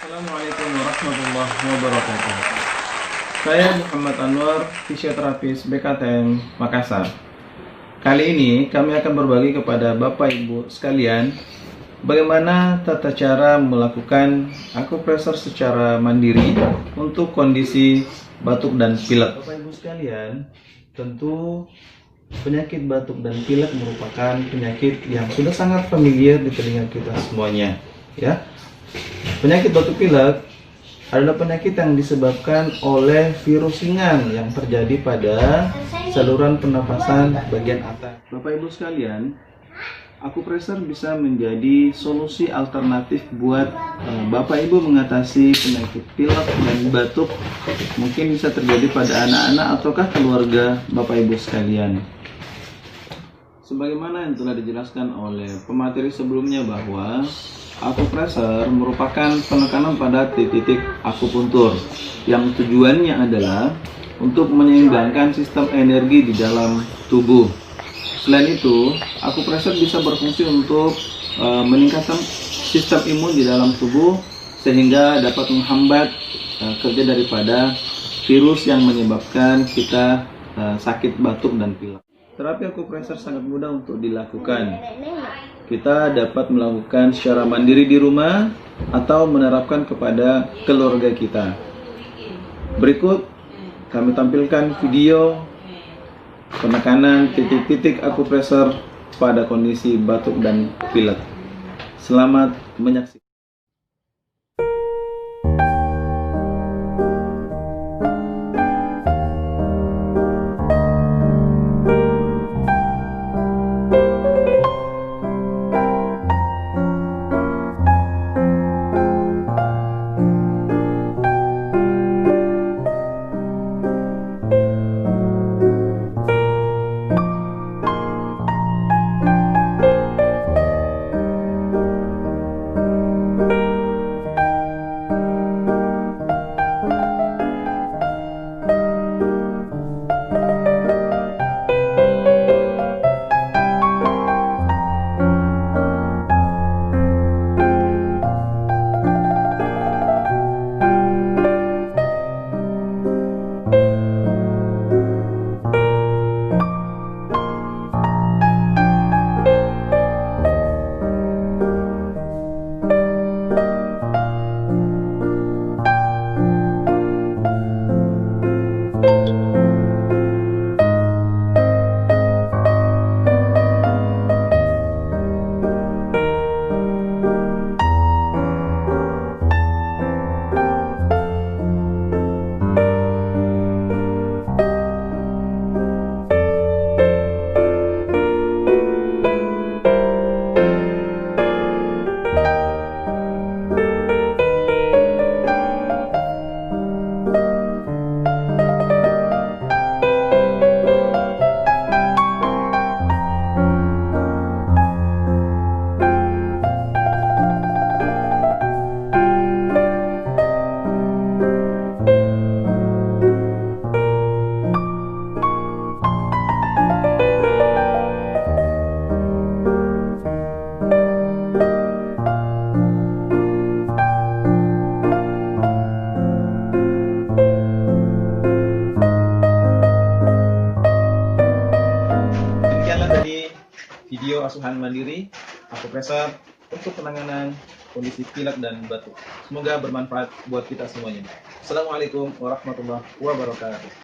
Assalamualaikum warahmatullahi wabarakatuh. Saya Muhammad Anwar, fisioterapis BKTM Makassar. Kali ini kami akan berbagi kepada Bapak Ibu sekalian bagaimana tata cara melakukan akupresur secara mandiri untuk kondisi batuk dan pilek. Bapak Ibu sekalian, tentu penyakit batuk dan pilek merupakan penyakit yang sudah sangat familiar di telinga kita semuanya, ya. Penyakit batuk pilek adalah penyakit yang disebabkan oleh virus ringan yang terjadi pada saluran pernapasan bagian atas. Bapak Ibu sekalian, akupresur bisa menjadi solusi alternatif buat Bapak Ibu mengatasi penyakit pilek dan batuk. Mungkin bisa terjadi pada anak-anak ataukah keluarga Bapak Ibu sekalian. Sebagaimana yang telah dijelaskan oleh pemateri sebelumnya bahwa akupresur merupakan penekanan pada titik akupuntur yang tujuannya adalah untuk menyeimbangkan sistem energi di dalam tubuh. Selain itu, akupresur bisa berfungsi untuk meningkatkan sistem imun di dalam tubuh sehingga dapat menghambat kerja daripada virus yang menyebabkan kita sakit batuk dan pilek. Terapi akupresur sangat mudah untuk dilakukan. Kita dapat melakukan secara mandiri di rumah atau menerapkan kepada keluarga kita. Berikut kami tampilkan video penekanan titik-titik akupresur pada kondisi batuk dan pilek. Selamat menyaksikan. Video asuhan mandiri akupresur untuk penanganan kondisi pilek dan batuk. Semoga bermanfaat buat kita semuanya. Assalamualaikum warahmatullahi wabarakatuh.